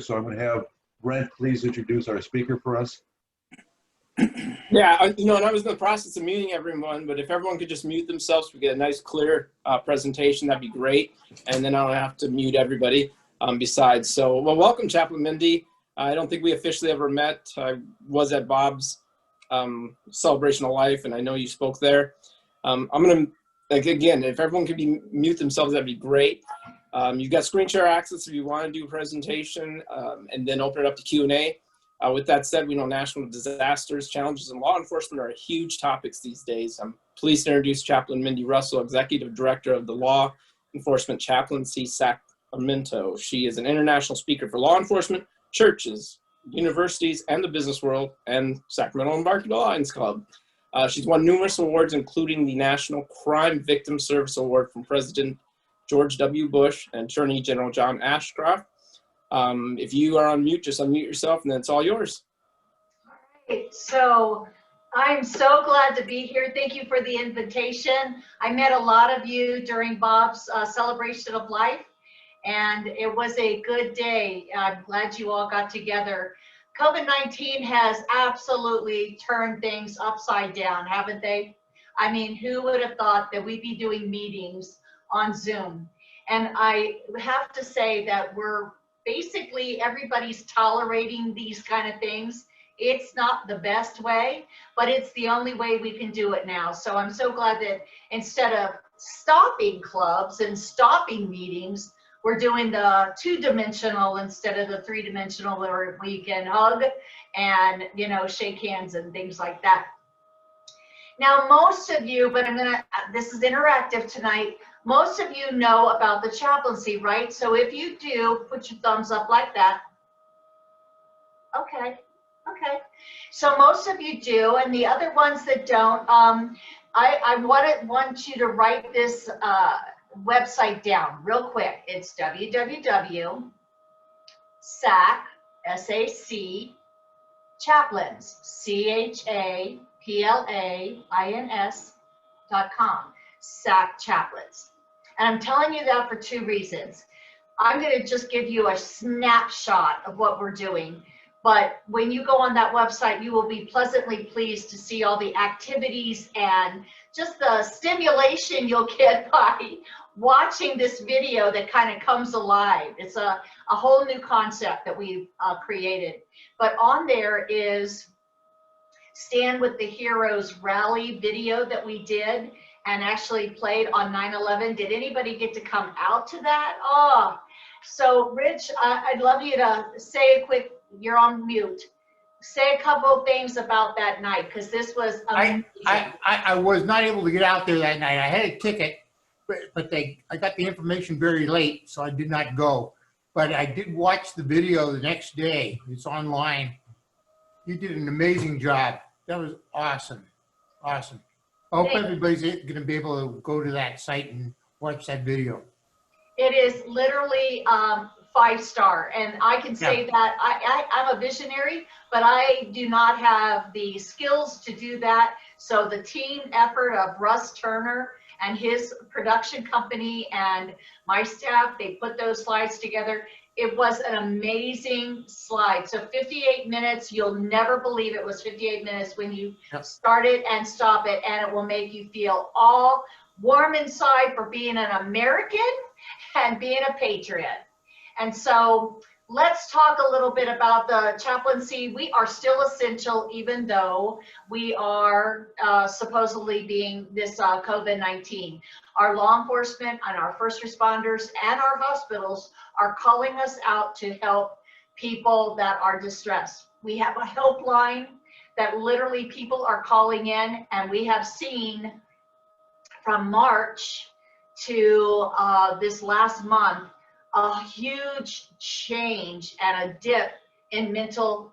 So I'm going to have Brent please introduce our speaker for us. Yeah, and I was in the process of muting everyone, but if everyone could just mute themselves, we get a nice, clear presentation, that'd be great. And then I don't have to mute everybody besides. So, well, welcome, Chaplain Mindi. I don't think we officially ever met. I was at Bob's celebration of life, and I know you spoke there. I'm going to, again, if everyone could mute themselves, that'd be great. You've got screen share access if you want to do a presentation, and then open it up to Q&A. With that said, we know national disasters, challenges, and law enforcement are huge topics these days. I'm pleased to introduce Chaplain Mindi Russell, Executive Director of the Law Enforcement Chaplaincy, Sacramento. She is an international speaker for law enforcement, churches, universities, and the business world, and Sacramento Embarcadero Lions Club. She's won numerous awards, including the National Crime Victim Service Award from President George W. Bush and Attorney General John Ashcroft. If you are on mute, just unmute yourself, and then it's all yours. All right, so I'm so glad to be here. Thank you for the invitation. I met a lot of you during Bob's celebration of life, and it was a good day. I'm glad you all got together. COVID-19 has absolutely turned things upside down, haven't they? I mean, who would have thought that we'd be doing meetings on Zoom? And I have to say that basically everybody's tolerating these kind of things. It's not the best way, but it's the only way we can do it now. So I'm so glad that instead of stopping clubs and stopping meetings, we're doing the two-dimensional instead of the three-dimensional, where we can hug and, shake hands and things like that. Now, most of you, but this is interactive tonight, most of you know about the chaplaincy, right? So if you do, put your thumbs up like that. Okay. So most of you do, and the other ones that don't, I want you to write this website down real quick. It's www.sac, S-A-C, chaplains, CHAPLAINS.com, SAC chaplains. And I'm telling you that for two reasons. I'm going to just give you a snapshot of what we're doing. But when you go on that website, you will be pleasantly pleased to see all the activities and just the stimulation you'll get by watching this video that kind of comes alive. It's a whole new concept that we've created. But on there is Stand with the Heroes rally video that we did and actually played on 9/11. Did anybody get to come out to that? Oh, so Rich, I'd love you to say a quick, you're on mute. Say a couple of things about that night, because this was amazing. I was not able to get out there that night. I had a ticket, but I got the information very late, so I did not go. But I did watch the video the next day. It's online. You did an amazing job. That was awesome. Awesome. I hope everybody's going to be able to go to that site and watch that video. It is literally 5-star, and I can say that I'm a visionary, but I do not have the skills to do that. So the team effort of Russ Turner and his production company and my staff, they put those slides together. It was an amazing slide. So 58 minutes, you'll never believe it was 58 minutes when you start it and stop it, and it will make you feel all warm inside for being an American and being a patriot. And so let's talk a little bit about the chaplaincy. We are still essential, even though we are supposedly being this COVID-19. Our law enforcement and our first responders and our hospitals are calling us out to help people that are distressed. We have a helpline that literally people are calling in, and we have seen from March to this last month a huge change and a dip in mental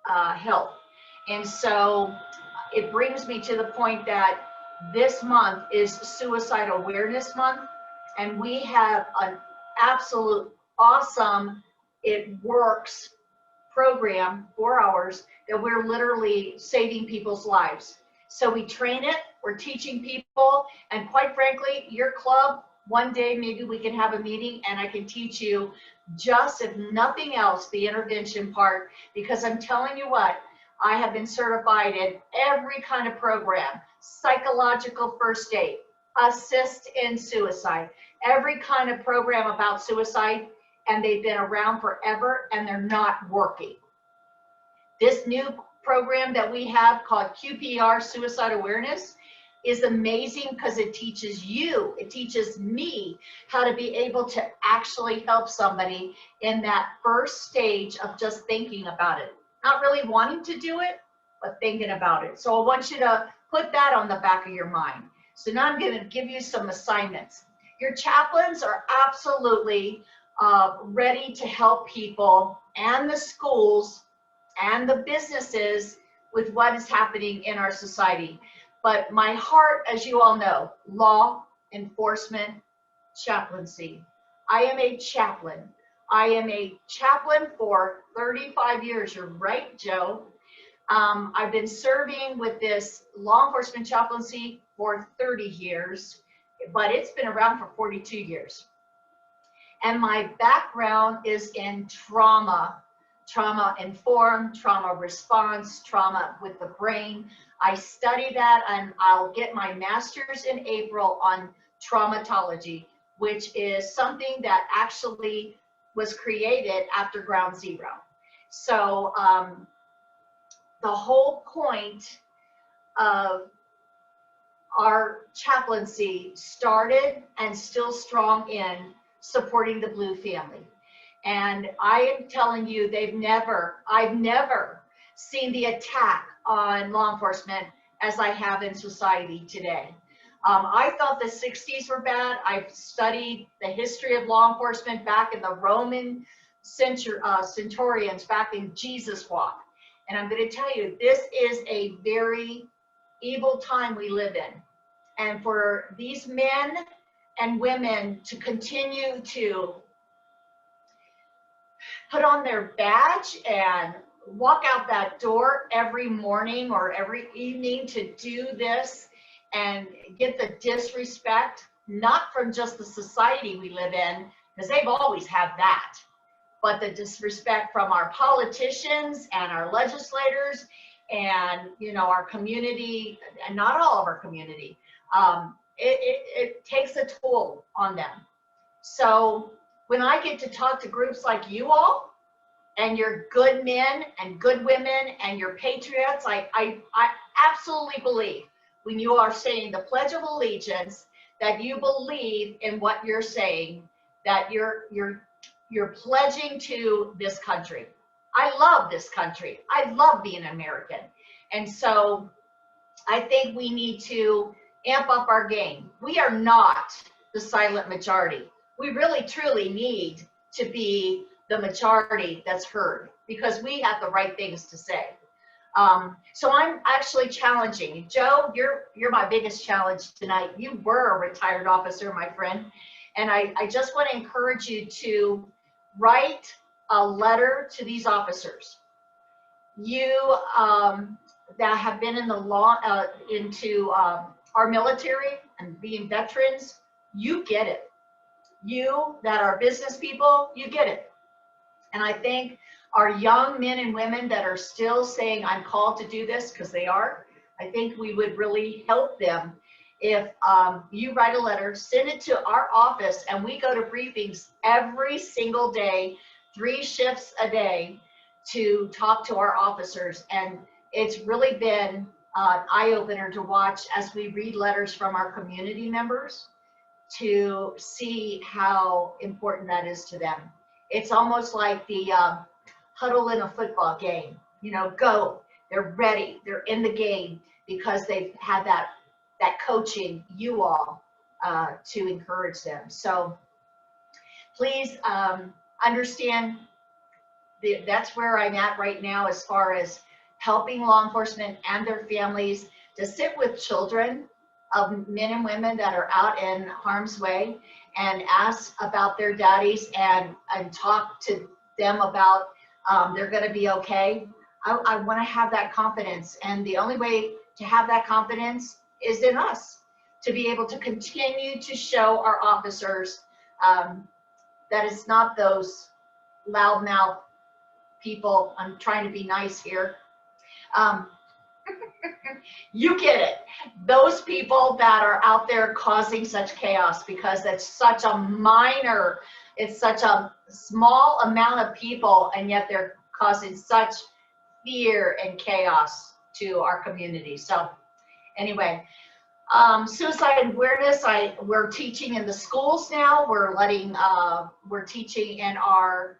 health. And so it brings me to the point that this month is Suicide Awareness Month, and we have an absolute awesome It Works program, 4 hours, that we're literally saving people's lives. So we train it, we're teaching people, and quite frankly, your club one day maybe we can have a meeting and I can teach you just, if nothing else, the intervention part, because I'm telling you what, I have been certified in every kind of program, psychological first aid, assist in suicide, every kind of program about suicide, and they've been around forever and they're not working. This new program that we have called QPR Suicide Awareness is amazing because it teaches you, it teaches me how to be able to actually help somebody in that first stage of just thinking about it. Not really wanting to do it, but thinking about it. So I want you to put that on the back of your mind. So now I'm going to give you some assignments. Your chaplains are absolutely ready to help people and the schools and the businesses with what is happening in our society. But my heart, as you all know, law enforcement, chaplaincy. I am a chaplain. I am a chaplain for 35 years. You're right, Joe. I've been serving with this law enforcement chaplaincy for 30 years, but it's been around for 42 years. And my background is in trauma informed, trauma response, trauma with the brain. I study that, and I'll get my master's in April on traumatology, which is something that actually was created after Ground Zero. So the whole point of our chaplaincy started and still strong in supporting the Blue family. And I am telling you, I've never seen the attack on law enforcement as I have in society today. I thought the 60s were bad. I've studied the history of law enforcement back in the Roman centurions, back in Jesus walk. And I'm going to tell you, this is a very evil time we live in. And for these men and women to continue to put on their badge and walk out that door every morning or every evening to do this and get the disrespect, not from just the society we live in, because they've always had that, but the disrespect from our politicians and our legislators and, you know, our community, and not all of our community. It takes a toll on them. So when I get to talk to groups like you all, and you're good men and good women and you're patriots, I absolutely believe when you are saying the Pledge of Allegiance that you believe in what you're saying, that you're pledging to this country. I love this country. I love being American. And so I think we need to amp up our game. We are not the silent majority. We really truly need to be the majority that's heard, because we have the right things to say. So I'm actually challenging Joe. You're my biggest challenge tonight. You were a retired officer, my friend, and I just want to encourage you to write a letter to these officers. You that have been in the law into our military and being veterans, you get it. You that are business people, you get it. And I think our young men and women that are still saying, I'm called to do this, because they are, I think we would really help them if you write a letter, send it to our office, and we go to briefings every single day, 3 shifts a day, to talk to our officers. And it's really been an eye-opener to watch as we read letters from our community members to see how important that is to them. It's almost like the huddle in a football game. You know, go, they're ready, they're in the game because they've had that coaching, you all, to encourage them. So please understand that's where I'm at right now as far as helping law enforcement and their families to sit with children of men and women that are out in harm's way and ask about their daddies and talk to them about they're going to be okay. I want to have that confidence, and the only way to have that confidence is in us. to be able to continue to show our officers that it's not those loudmouth people. I'm trying to be nice here. You get it. Those people that are out there causing such chaos, because that's such a minor, it's such a small amount of people, and yet they're causing such fear and chaos to our community. So anyway, suicide awareness, we're teaching in the schools now. We're teaching in our,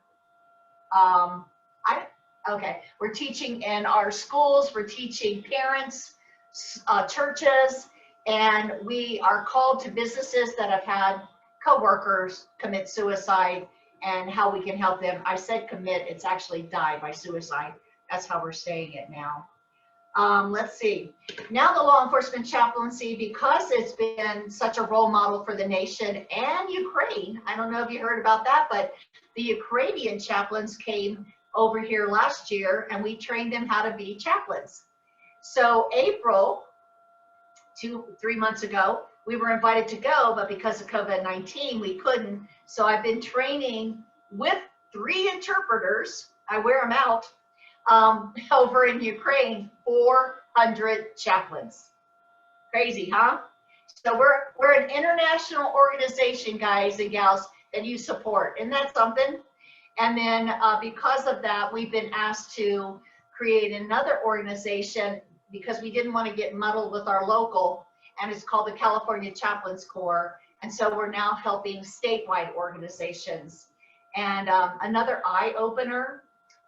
we're teaching in our schools, we're teaching parents, churches, and we are called to businesses that have had coworkers commit suicide and how we can help them. I said commit, it's actually die by suicide. That's how we're saying it now. Let's see. Now the law enforcement chaplaincy, because it's been such a role model for the nation and Ukraine. I don't know if you heard about that, but the Ukrainian chaplains came over here last year and we trained them how to be chaplains. So April, 3 months ago, we were invited to go, but because of COVID-19, we couldn't. So I've been training with 3 interpreters. I wear them out. Over in Ukraine, 400 chaplains. Crazy, huh? So we're an international organization, guys and gals, that you support. Isn't that something? And then because of that, we've been asked to create another organization because we didn't want to get muddled with our local, and it's called the California Chaplains Corps. And so we're now helping statewide organizations. And another eye-opener,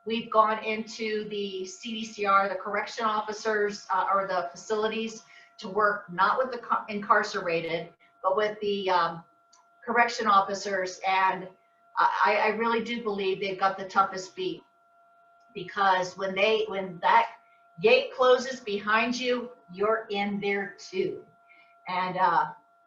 we've gone into the CDCR, the correction officers, or the facilities, to work not with the incarcerated, but with the correction officers. And I really do believe they've got the toughest beat, because when that gate closes behind you, you're in there too. And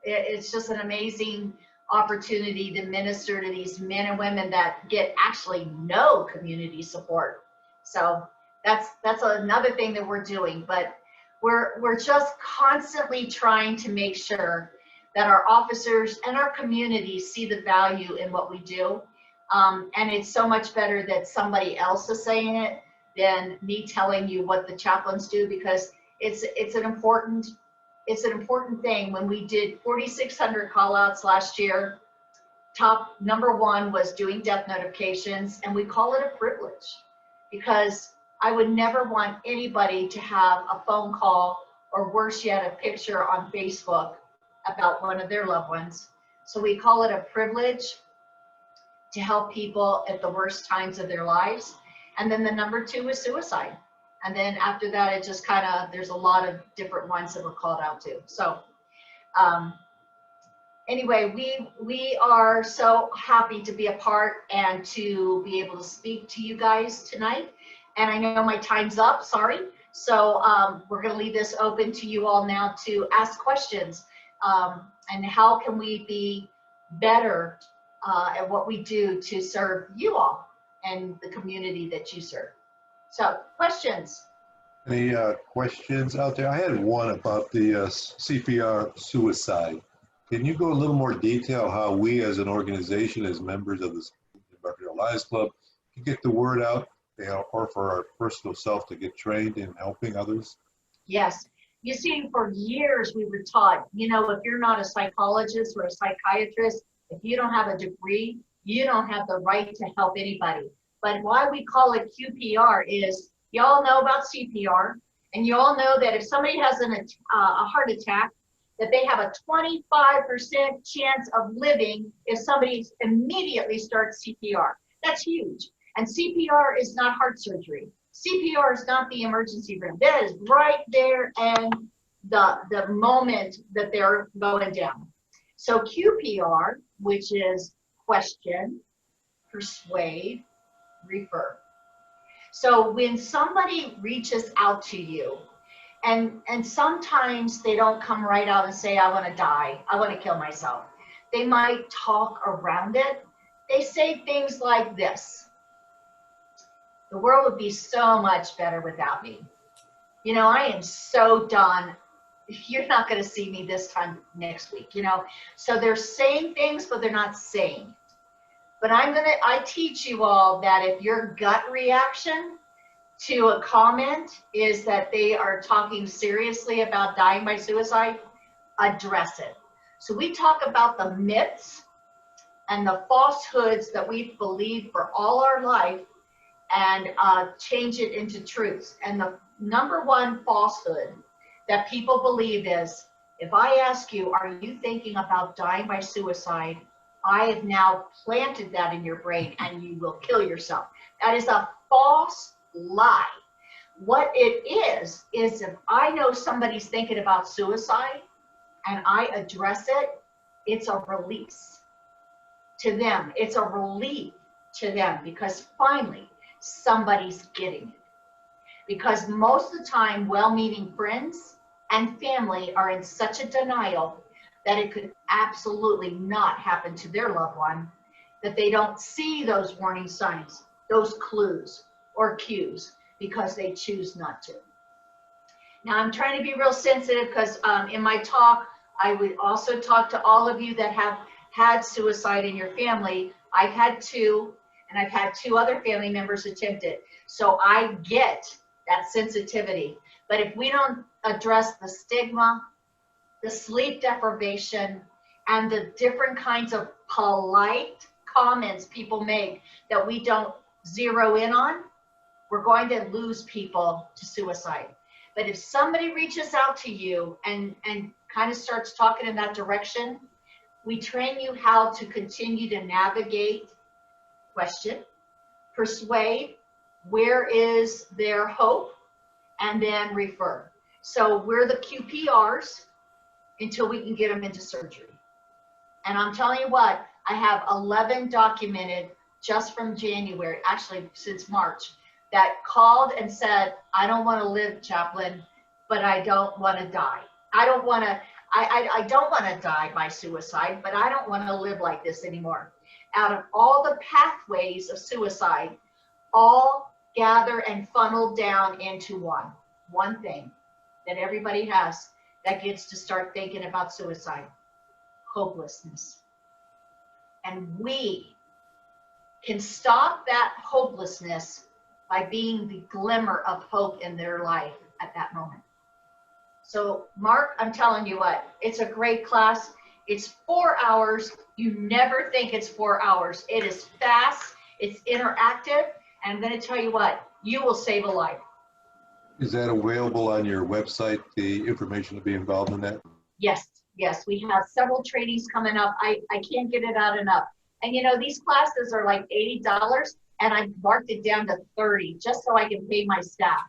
it's just an amazing opportunity to minister to these men and women that get actually no community support. So that's another thing that we're doing. But we're just constantly trying to make sure that our officers and our communities see the value in what we do. And it's so much better that somebody else is saying it than me telling you what the chaplains do, because it's an important thing. When we did 4,600 call-outs last year, top number 1 was doing death notifications, and we call it a privilege, because I would never want anybody to have a phone call, or worse yet, a picture on Facebook about one of their loved ones. So we call it a privilege to help people at the worst times of their lives. And then the number 2 is suicide. And then after that, it just kind of, there's a lot of different ones that we're called out to. So anyway, we are so happy to be a part and to be able to speak to you guys tonight. And I know my time's up, sorry. So we're gonna leave this open to you all now to ask questions. And how can we be better at what we do to serve you all and the community that you serve. So, questions? Any questions out there? I had one about the CPR suicide. Can you go a little more detail how we as an organization, as members of the Embarcadero Lions Club, can get the word out, or for our personal self to get trained in helping others? Yes. You see, for years we were taught, if you're not a psychologist or a psychiatrist, if you don't have a degree, you don't have the right to help anybody. But why we call it QPR is, y'all know about CPR, and you all know that if somebody has a heart attack, that they have a 25% chance of living if somebody immediately starts CPR. That's huge. And CPR is not heart surgery. CPR is not the emergency room. That is right there and the moment that they're going down. So QPR, which is question, persuade, refer. So when somebody reaches out to you, and sometimes they don't come right out and say, I want to die, I want to kill myself. They might talk around it. They say things like this: the world would be so much better without me. I am so done you're not going to see me this time next week, you know? So they're saying things, but they're not saying. But I teach you all that if your gut reaction to a comment is that they are talking seriously about dying by suicide, address it. So we talk about the myths and the falsehoods that we've believed for all our life and change it into truths. And the number one falsehood that people believe is, if I ask you, are you thinking about dying by suicide? I have now planted that in your brain and you will kill yourself. That is a false lie. What it is if I know somebody's thinking about suicide and I address it, it's a release to them. It's a relief to them because finally somebody's getting it. Because most of the time, well-meaning friends and family are in such a denial that it could absolutely not happen to their loved one, that they don't see those warning signs, those clues or cues, because they choose not to. Now, I'm trying to be real sensitive because in my talk, I would also talk to all of you that have had suicide in your family. I've had 2, and I've had 2 other family members attempt it. So I get that sensitivity. But if we don't address the stigma, the sleep deprivation, and the different kinds of polite comments people make that we don't zero in on, we're going to lose people to suicide. But if somebody reaches out to you and kind of starts talking in that direction, we train you how to continue to navigate, question, persuade, where is their hope, and then refer. So we're the QPRs until we can get them into surgery. And I'm telling you what, I have 11 documented just from January, actually since March, that called and said, I don't want to live, Chaplain, but I don't want to die. I don't want to die by suicide, but I don't want to live like this anymore. Out of all the pathways of suicide, all gather and funnel down into one thing that everybody has that gets to start thinking about suicide: hopelessness. And we can stop that hopelessness by being the glimmer of hope in their life at that moment. So Mark, I'm telling you what, it's a great class. It's 4 hours. You never think it's 4 hours. It is fast, it's interactive, and I'm going to tell you what, you will save a life. Is that available on your website, the information to be involved in that? Yes, we have several trainings coming up. I can't get it out enough. And you know, these classes are like $80, and I marked it down to $30 just so I can pay my staff.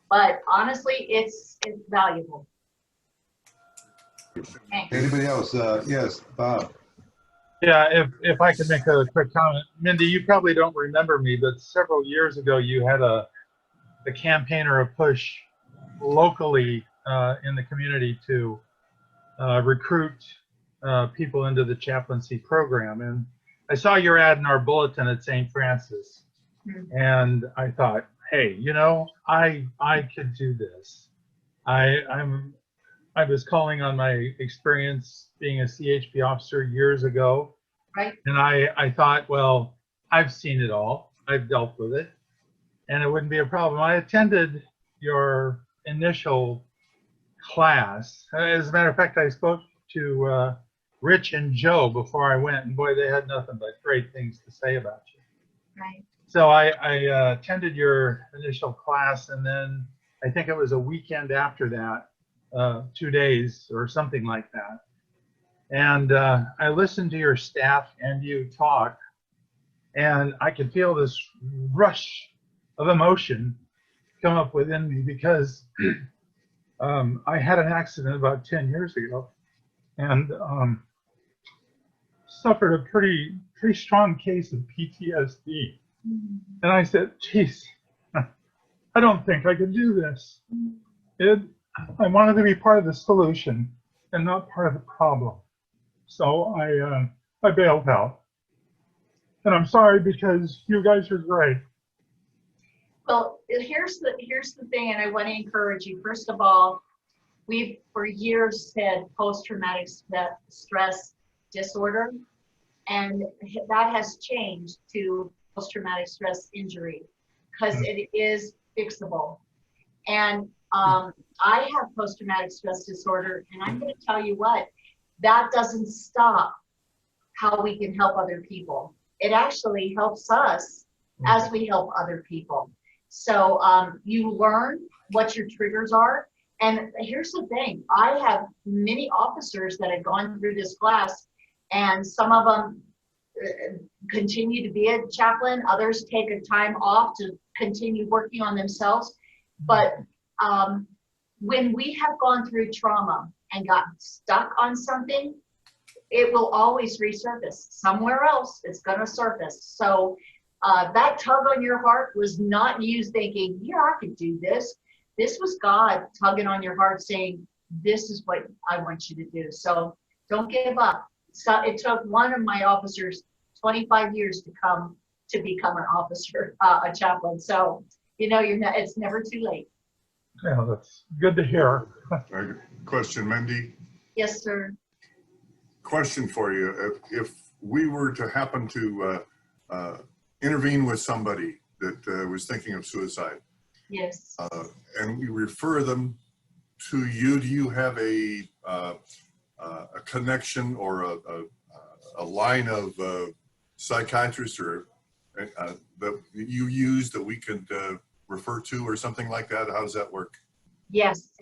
But honestly, it's valuable. Thanks. Anybody else? Yes, Bob. Yeah, if I could make a quick comment. Mindy, you probably don't remember me, but several years ago you had a campaign or a push locally in the community to recruit people into the chaplaincy program. And I saw your ad in our bulletin at St. Francis. And I thought, hey, you know, I could do this. I was calling on my experience being a CHP officer years ago. Right. And I thought, well, I've seen it all. I've dealt with it. And it wouldn't be a problem. I attended your initial class. As a matter of fact, I spoke to Rich and Joe before I went, and boy, they had nothing but great things to say about you. Right. So I attended your initial class, and then I think it was a weekend after that, 2 days or something like that. And I listened to your staff and you talk, and I could feel this rush of emotion come up within me because I had an accident about 10 years ago and suffered a pretty strong case of PTSD. And I said, geez, I don't think I can do this. I wanted to be part of the solution and not part of the problem. So I bailed out. And I'm sorry because you guys are great. Well, here's the thing, and I want to encourage you. First of all, we've for years said post-traumatic stress disorder, and that has changed to post-traumatic stress injury because it is fixable. And I have post-traumatic stress disorder, and I'm going to tell you what, that doesn't stop how we can help other people. It actually helps us as we help other people. So you learn what your triggers are. And here's the thing, I have many officers that have gone through this class, and some of them continue to be a chaplain, others take a time off to continue working on themselves. But when we have gone through trauma and gotten stuck on something, it will always resurface. Somewhere else, it's going to surface. So that tug on your heart was not you thinking, yeah, I could do this. This was God tugging on your heart saying, this is what I want you to do. So don't give up. So it took one of my officers 25 years to become an officer, a chaplain. So, you know, it's never too late. Yeah, that's good to hear. Question, Mindi. Yes, sir. Question for you. If we were to happen to intervene with somebody that was thinking of suicide, Yes. and we refer them to you, do you have a connection or a line of psychiatrists or that you use that we could refer to or something like that? How does that work? Yes.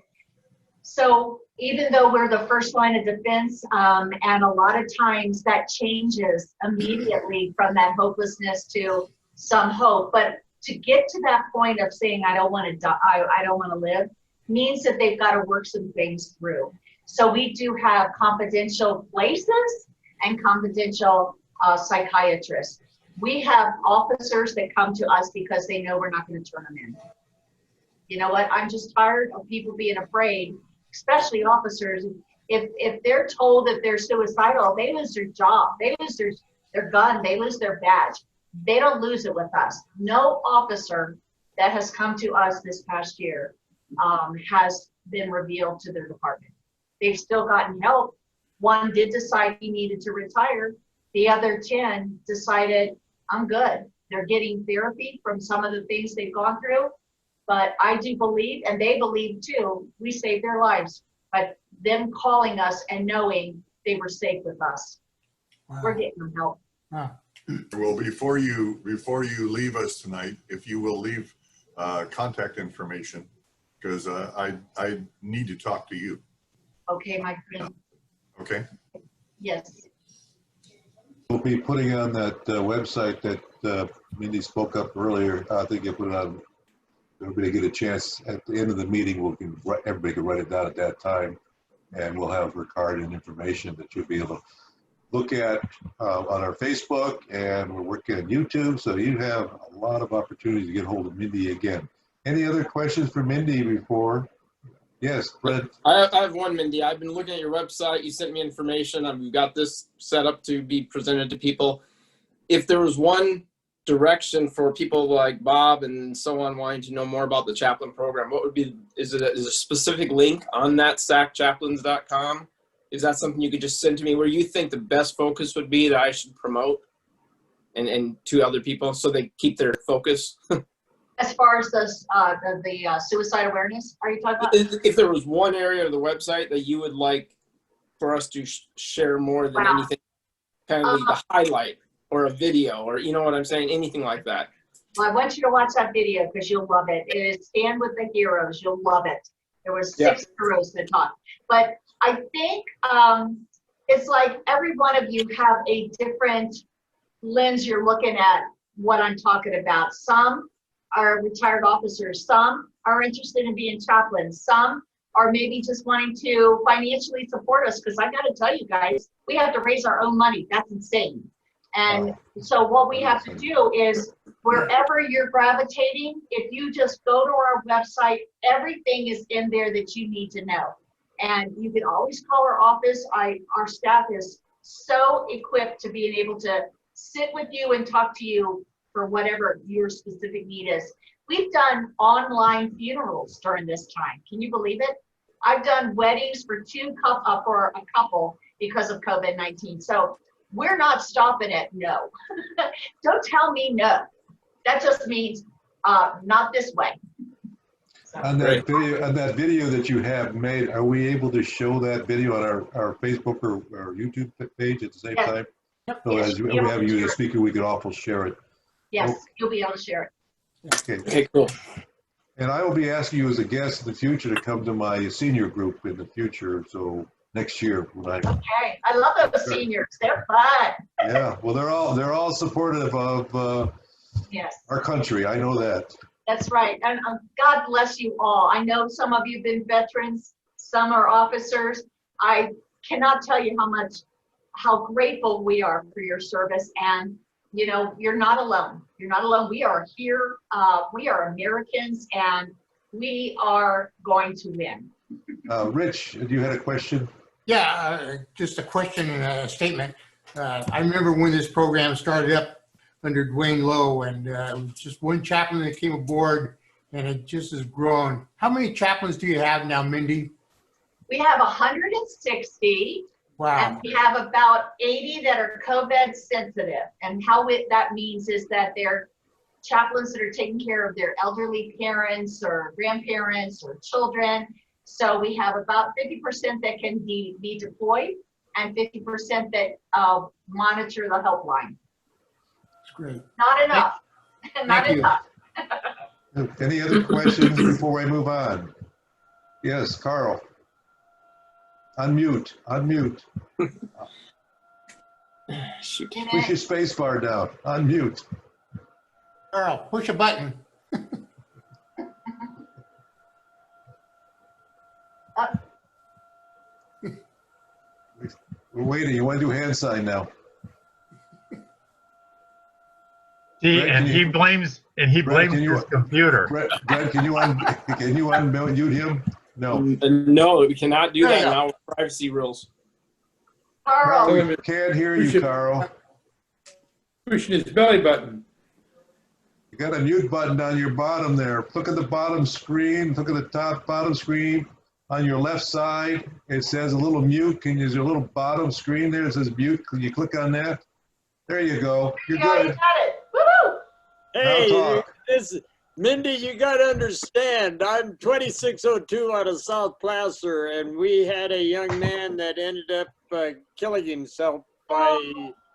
So even though we're the first line of defense, and a lot of times that changes immediately from that hopelessness to some hope, but to get to that point of saying, I don't want to die, I don't want to live, means that they've got to work some things through. So we do have confidential places and confidential psychiatrists. We have officers that come to us because they know we're not going to turn them in. You know what? I'm just tired of people being afraid, especially officers. If they're told that they're suicidal, they lose their job, they lose their gun, they lose their badge. They don't lose it with us. No officer that has come to us this past year has been revealed to their department. They've still gotten help. One did decide he needed to retire. The other 10 decided, I'm good. They're getting therapy from some of the things they've gone through. But I do believe, and they believe too, we saved their lives. But them calling us and knowing they were safe with us, Wow. we're getting them help. Huh. Well, before you leave us tonight, if you will leave contact information, because I need to talk to you. Okay, my friend. Okay. Yes. We'll be putting on that website that Mindi spoke up earlier. I think you put it on. Everybody get a chance at the end of the meeting. Everybody can write it down at that time, and we'll have her card and information that you'll be able to look at on our Facebook, and we're working on YouTube. So you have a lot of opportunities to get hold of Mindi again. Any other questions for Mindi before? Yes, Brett. I have one, Mindi. I've been looking at your website. You sent me information. We've got this set up to be presented to people. If there was one direction for people like Bob and so on wanting to know more about the chaplain program, what would be, is it a specific link on that sacchaplains.com? Is that something you could just send to me where you think the best focus would be that I should promote and to other people so they keep their focus? As far as the suicide awareness, are you talking about? If there was one area of the website that you would like for us to share more than anything, kind of the highlight or a video or, you know what I'm saying, anything like that. Well, I want you to watch that video because you'll love it. It is Stand with the Heroes. You'll love it. There were 6 heroes that talked. But I think it's like every one of you have a different lens you're looking at what I'm talking about. Some are retired officers. Some are interested in being chaplains. Some are maybe just wanting to financially support us, because I got to tell you guys, we have to raise our own money. That's insane. And so what we have to do is, wherever you're gravitating, if you just go to our website, everything is in there that you need to know. And you can always call our office. Our staff is so equipped to being able to sit with you and talk to you for whatever your specific need is. We've done online funerals during this time. Can you believe it? I've done weddings for for a couple because of COVID-19. So we're not stopping at no. Don't tell me no. That just means not this way. So. On that video that you have made, are we able to show that video on our Facebook or our YouTube page at the same time? So Yes, as we have you as a speaker, we could also share it. Yes, you'll be able to share it. Okay, cool. And I will be asking you as a guest in the future to come to my senior group in the future. So next year when Okay, I love those seniors. They're fun. Yeah, well, they're all supportive of Yes. our country. I know that. That's right. And God bless you all. I know some of you have been veterans, some are officers. I cannot tell you how grateful we are for your service. And, you know, you're not alone. You're not alone. We are here. We are Americans, and we are going to win. Rich, you had a question? Yeah, just a question and a statement. I remember when this program started up under Dwayne Lowe, and it was just one chaplain that came aboard, and it just has grown. How many chaplains do you have now, Mindy? We have 160. Wow. And we have about 80 that are COVID sensitive. And that means is that they're chaplains that are taking care of their elderly parents or grandparents or children. So we have about 50% that can be deployed and 50% that monitor the helpline. That's great. Not enough. Not enough. Any other questions before we move on? Yes, Carl. Unmute. Shoot. Push your space bar down. Unmute. Carl, push a button. We're waiting. You want to do hand sign now? See, Brett, and he blames his computer. Brett, can you unmute him? No. No, we cannot do that Yeah. now with privacy rules. Carl, We can't hear you, Carl. Pushing his belly button. You got a mute button on your bottom there. Look at the bottom screen. Look at the top bottom screen. On your left side, it says a little mute. There's a little bottom screen there. It says mute. Can you click on that? There you go. You're you good. got it. Woo-hoo! Hey, Now talk. Mindy, you got to understand, I'm 2602 out of South Placer, and we had a young man that ended up killing himself by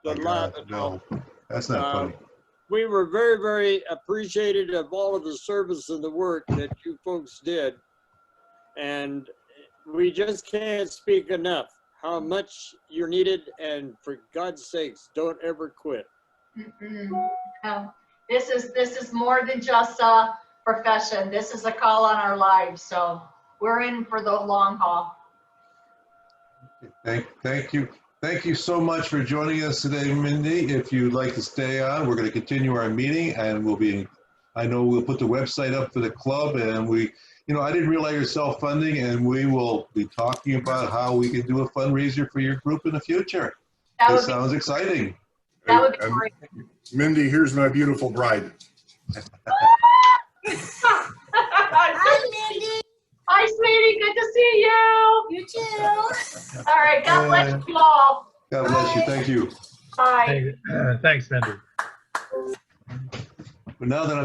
the lot. No, that's not funny. We were very, very appreciative of all of the service and the work that you folks did. And we just can't speak enough how much you're needed, and for God's sakes, don't ever quit. No, this is more than just a profession. This is a call on our lives. So we're in for the long haul. Thank you. Thank you so much for joining us today, Mindy. If you'd like to stay on, we're going to continue our meeting, and I know we'll put the website up for the club, and I didn't realize you're self-funding, and we will be talking about how we can do a fundraiser for your group in the future. This sounds exciting. That would be great. Mindy, here's my beautiful bride. Hi, Mindy. Hi, sweetie. Good to see you. You too. All right. God bless you all. God bless you. Thank you. Bye. Thanks, Mindy. But now that I'm